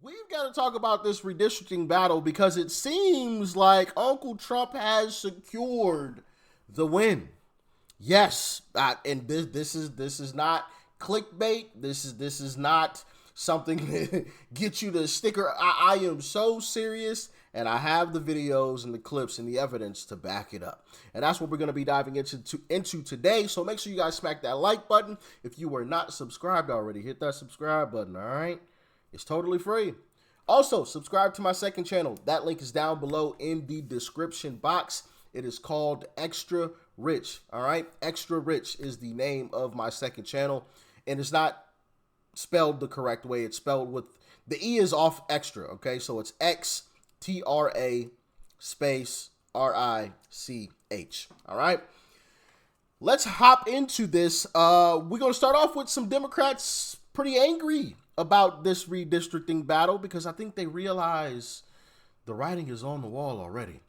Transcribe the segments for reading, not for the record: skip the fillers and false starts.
We've got to talk about this redistricting battle because it seems like Uncle Trump has secured the win. Yes, and this is not clickbait. This is not something to get you to sticker. I am so serious, and I have the videos and the clips and the evidence to back it up. And that's what we're going to be diving into today. So make sure you guys smack that like button. If you are not subscribed already, hit that subscribe button, all right? It's totally free. Also, subscribe to my second channel. That link is down below in the description box. It is called Extra Rich, all right? Extra Rich is the name of my second channel, and it's not spelled the correct way. It's spelled with, the E is off extra, okay? So it's XTRA space RICH, all right? Let's hop into this. We're going to start off with some Democrats pretty angry about this redistricting battle because I think they realize the writing is on the wall already.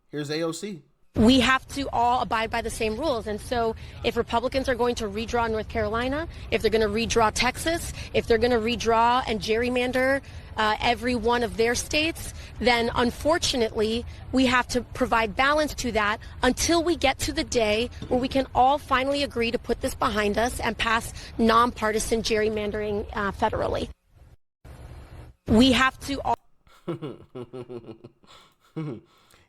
Here's AOC. We have to all abide by the same rules. And so if Republicans are going to redraw North Carolina, if they're going to redraw Texas, if they're going to redraw and gerrymander every one of their states, then unfortunately we have to provide balance to that until we get to the day where we can all finally agree to put this behind us and pass nonpartisan gerrymandering federally. We have to all...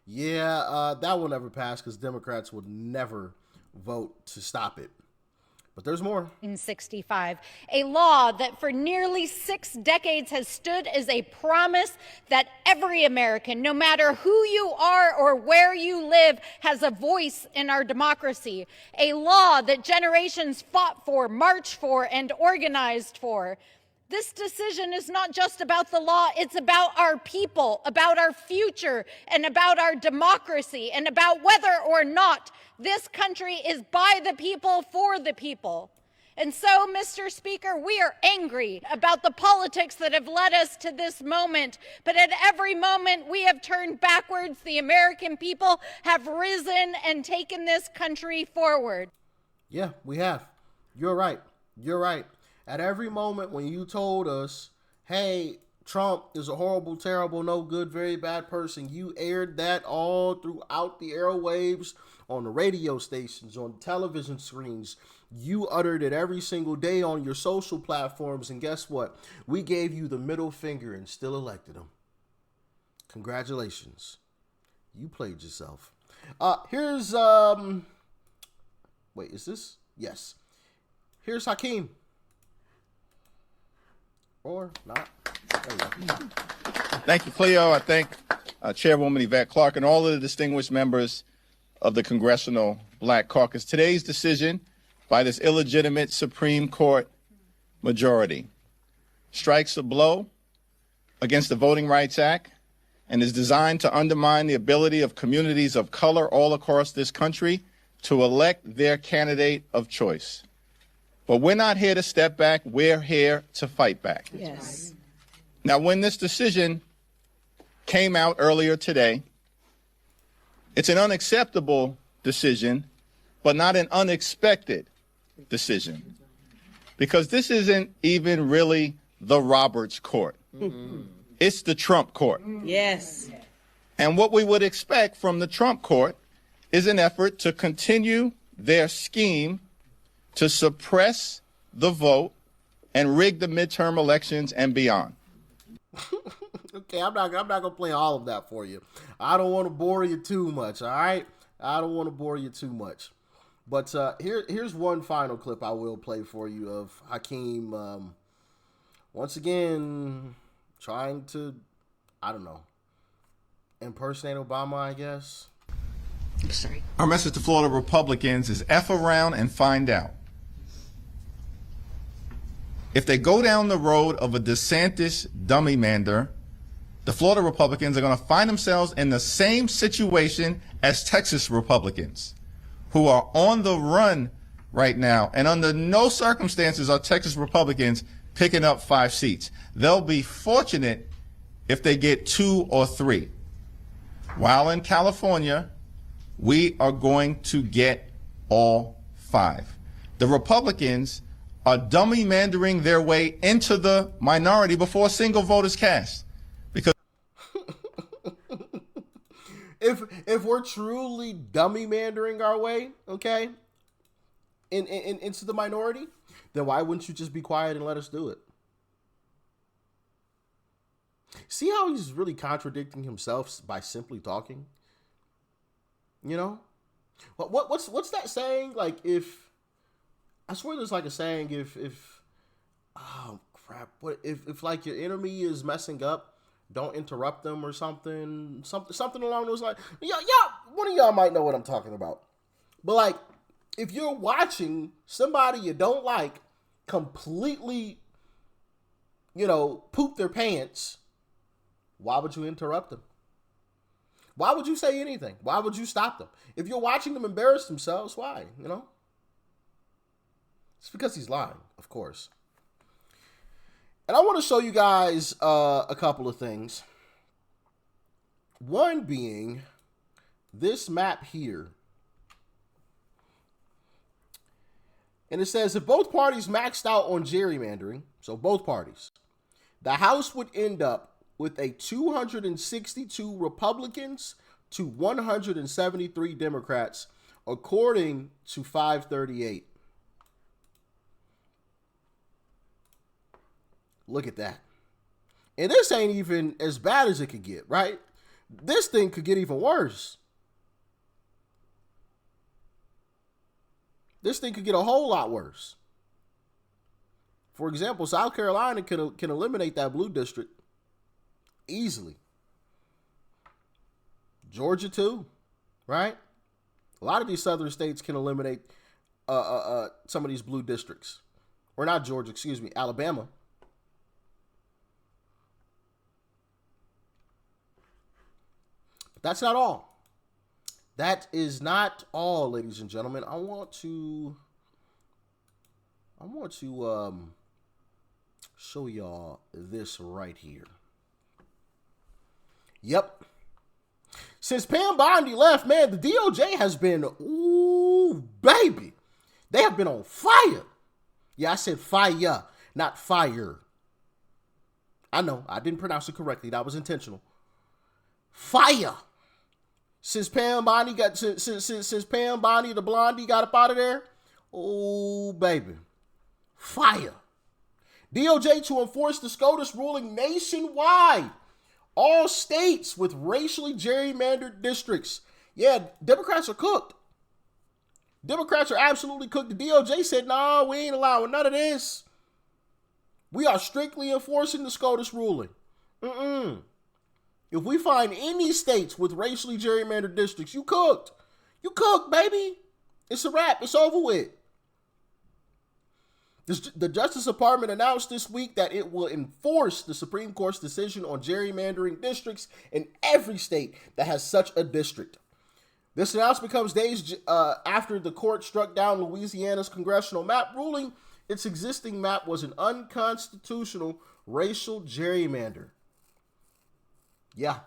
Yeah, that will never pass because Democrats would never vote to stop it. But there's more. In 65, a law that for nearly 6 decades has stood as a promise that every American, no matter who you are or where you live, has a voice in our democracy. A law that generations fought for, marched for, and organized for. This decision is not just about the law, it's about our people, about our future, and about our democracy, and about whether or not this country is by the people, for the people. And so, Mr. Speaker, we are angry about the politics that have led us to this moment. But at every moment we have turned backwards. The American people have risen and taken this country forward. Yeah, we have. You're right. You're right. At every moment when you told us, hey, Trump is a horrible, terrible, no good, very bad person, you aired that all throughout the airwaves, on the radio stations, on television screens. You uttered it every single day on your social platforms. And guess what? We gave you the middle finger and still elected him. Congratulations. You played yourself. Here's, wait, is this? Yes. Here's Hakeem. Or not. Thank you, Cleo. I thank Chairwoman Yvette Clarke and all of the distinguished members of the Congressional Black Caucus. Today's decision by this illegitimate Supreme Court majority strikes a blow against the Voting Rights Act and is designed to undermine the ability of communities of color all across this country to elect their candidate of choice. But we're not here to step back. We're here to fight back. Yes. Now, when this decision came out earlier today, it's an unacceptable decision, but not an unexpected decision, because this isn't even really the Roberts Court. It's the Trump Court. Yes. And what we would expect from the Trump Court is an effort to continue their scheme to suppress the vote and rig the midterm elections and beyond. Okay, I'm not gonna play all of that for you. I don't want to bore you too much. All right, I don't want to bore you too much. But here's one final clip I will play for you of Hakeem once again trying to, I don't know, impersonate Obama, I guess. I'm sorry. Our message to Florida Republicans is F around and find out. If they go down the road of a DeSantis dummy-mander, the Florida Republicans are going to find themselves in the same situation as Texas Republicans, who are on the run right now. And under no circumstances are Texas Republicans picking up 5 seats. They'll be fortunate if they get 2 or 3. While in California, we are going to get all 5. The Republicans are dummy-mandering their way into the minority before a single vote is cast. Because if we're truly dummy-mandering our way, okay, into the minority, then why wouldn't you just be quiet and let us do it? See how he's really contradicting himself by simply talking? You know? What's that saying? Like, if I swear there's like a saying, if oh crap, what if like your enemy is messing up, don't interrupt them or something along those lines. Yeah, one of y'all might know what I'm talking about. But like, if you're watching somebody you don't like completely, poop their pants, why would you interrupt them? Why would you say anything? Why would you stop them? If you're watching them embarrass themselves, why? It's because he's lying, of course. And I want to show you guys a couple of things. One being this map here. And it says if both parties maxed out on gerrymandering, so both parties, the House would end up with a 262 Republicans to 173 Democrats, according to 538. Look at that. And this ain't even as bad as it could get, right? This thing could get even worse. This thing could get a whole lot worse. For example, South Carolina can eliminate that blue district easily. Georgia too, right? A lot of these southern states can eliminate some of these blue districts. Or not Georgia, excuse me, Alabama. But that's not all. That is not all, ladies and gentlemen. I want to show y'all this right here. Yep. Since Pam Bondi left, man, the DOJ has been, ooh, baby. They have been on fire. Yeah, I said fire, not fire. I know, I didn't pronounce it correctly. That was intentional. Fire. Since Pam Bondi since Pam Bondi the blondie got up out of there, oh baby, fire. DOJ to enforce the SCOTUS ruling nationwide. All states with racially gerrymandered districts. Yeah, Democrats are cooked. Democrats are absolutely cooked. The DOJ said, nah, we ain't allowing none of this. We are strictly enforcing the SCOTUS ruling. If we find any states with racially gerrymandered districts, you cooked. You cooked, baby. It's a wrap. It's over with. The Justice Department announced this week that it will enforce the Supreme Court's decision on gerrymandering districts in every state that has such a district. This announcement comes days after the court struck down Louisiana's congressional map, ruling its existing map was an unconstitutional racial gerrymander. Yeah.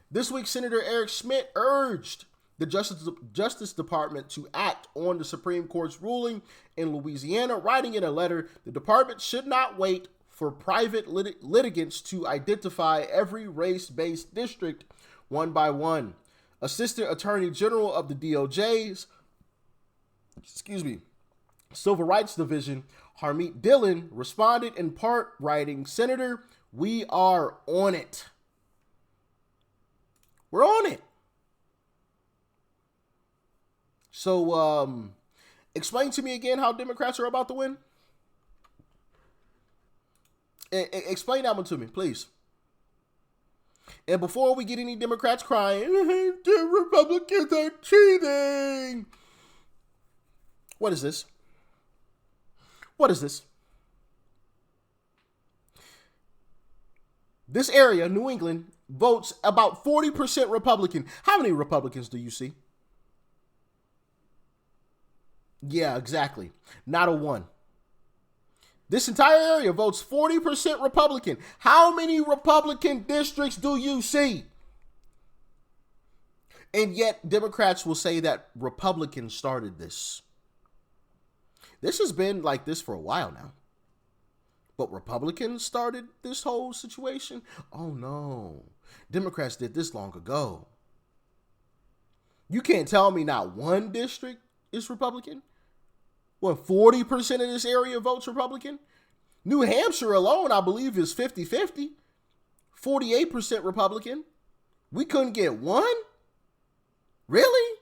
This week, Senator Eric Schmidt urged the Justice Department to act on the Supreme Court's ruling in Louisiana, writing in a letter, the department should not wait for private litigants to identify every race-based district one by one. Assistant Attorney General of the DOJ's, Civil Rights Division, Harmeet Dillon, responded in part, writing, Senator, we are on it. We're on it. So, explain to me again how Democrats are about to win. Explain that one to me, please. And before we get any Democrats crying, the Republicans are cheating. What is this? What is this? This area, New England, votes about 40% Republican. How many Republicans do you see? Yeah, exactly. Not a one. This entire area votes 40% Republican. How many Republican districts do you see? And yet Democrats will say that Republicans started this. This has been like this for a while now. But Republicans started this whole situation? Oh no. Democrats did this long ago. You can't tell me not one district is Republican? What, 40% of this area votes Republican? New Hampshire alone, I believe, is 50-50. 48% Republican. We couldn't get one? Really?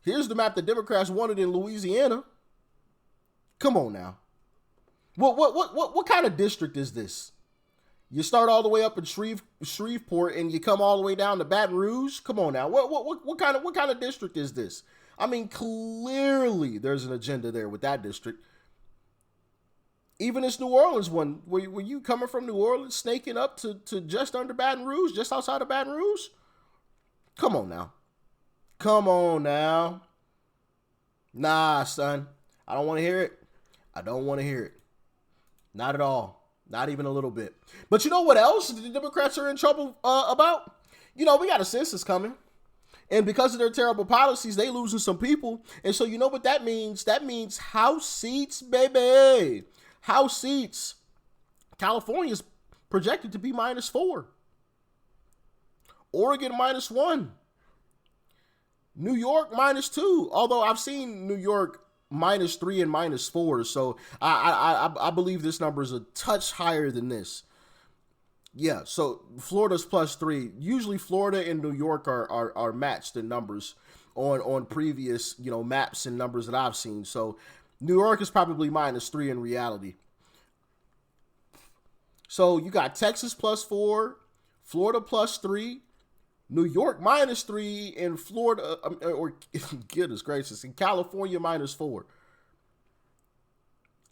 Here's the map the Democrats wanted in Louisiana. Come on now. What kind of district is this? You start all the way up in Shreveport and you come all the way down to Baton Rouge? Come on now. What kind of district is this? I mean, clearly there's an agenda there with that district. Even this New Orleans one, were you coming from New Orleans, snaking up to just under Baton Rouge, just outside of Baton Rouge? Come on now. Come on now. Nah, son. I don't want to hear it. I don't want to hear it. Not at all. Not even a little bit. But you know what else the Democrats are in trouble about? You know, we got a census coming. And because of their terrible policies, they losing some people. And so you know what that means? That means House seats, baby. House seats. California's projected to be -4. Oregon -1. New York -2. Although I've seen New York -3 and -4. So I believe this number is a touch higher than this. Yeah, so Florida's +3. Usually Florida and New York are matched in numbers on previous, maps and numbers that I've seen. So New York is probably -3 in reality. So you got Texas +4, Florida +3, New York -3, and Florida, or goodness gracious, in California -4.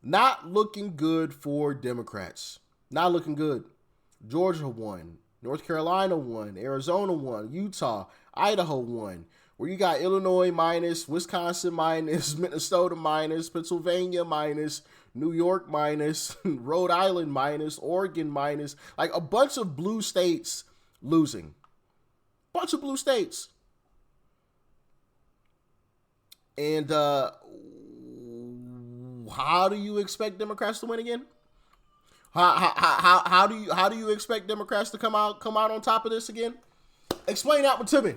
Not looking good for Democrats. Not looking good. Georgia won, North Carolina won, Arizona won, Utah, Idaho won. Where you got Illinois -, Wisconsin -, Minnesota -, Pennsylvania -, New York -, Rhode Island -, Oregon -, like a bunch of blue states losing. Bunch of blue states. And how do you expect Democrats to win again? How do you expect Democrats to come out on top of this again? Explain that one to me.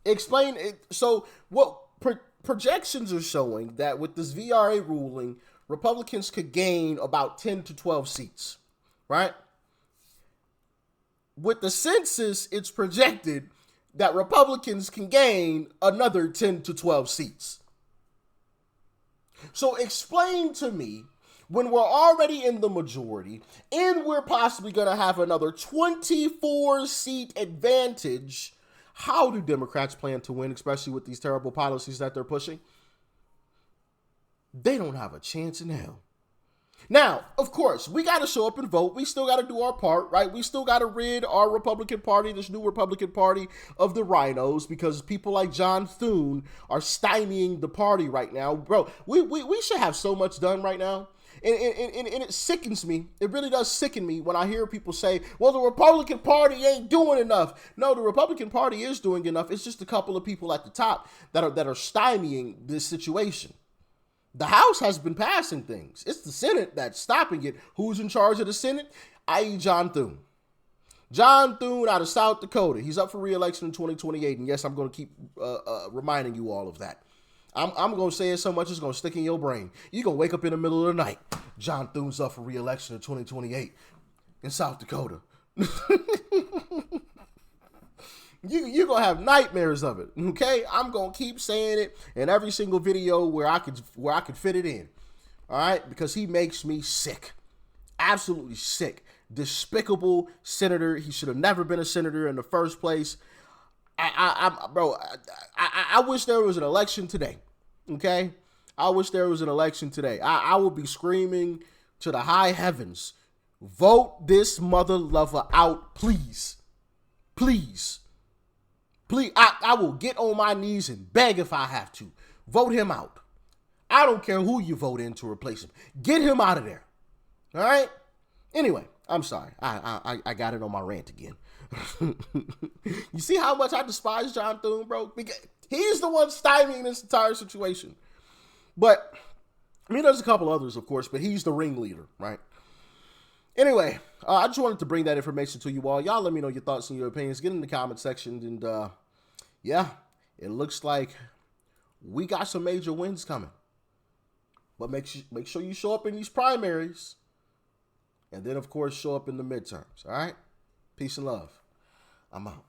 Explain it. So what projections are showing that with this VRA ruling, Republicans could gain about 10 to 12 seats, right? With the census, it's projected that Republicans can gain another 10 to 12 seats. So explain to me, when we're already in the majority and we're possibly going to have another 24-seat advantage, how do Democrats plan to win, especially with these terrible policies that they're pushing? They don't have a chance in hell. Now, of course, we got to show up and vote. We still got to do our part, right? We still got to rid our Republican Party, this new Republican Party, of the rhinos, because people like John Thune are stymieing the party right now. Bro, we should have so much done right now. And it sickens me. It really does sicken me when I hear people say, well, the Republican Party ain't doing enough. No, the Republican Party is doing enough. It's just a couple of people at the top that are stymieing this situation. The House has been passing things. It's the Senate that's stopping it. Who's in charge of the Senate? i.e. John Thune. John Thune out of South Dakota. He's up for re-election in 2028. And yes, I'm going to keep reminding you all of that. I'm going to say it so much it's going to stick in your brain. You're going to wake up in the middle of the night. John Thune's up for re-election in 2028 in South Dakota. You're going to have nightmares of it, okay? I'm going to keep saying it in every single video where I could fit it in, all right? Because he makes me sick, absolutely sick. Despicable senator. He should have never been a senator in the first place. I wish there was an election today, okay? I wish there was an election today. I will be screaming to the high heavens, vote this mother lover out, please. Please. Please, I will get on my knees and beg if I have to. Vote him out. I don't care who you vote in to replace him. Get him out of there. All right? Anyway, I'm sorry. I got it on my rant again. You see how much I despise John Thune, bro? Because he's the one stymieing this entire situation. But, I mean, there's a couple others, of course, but he's the ringleader, right? Anyway, I just wanted to bring that information to you all. Y'all let me know your thoughts and your opinions. Get in the comment section. And, yeah, it looks like we got some major wins coming. But make sure you show up in these primaries. And then, of course, show up in the midterms. All right? Peace and love. I'm out.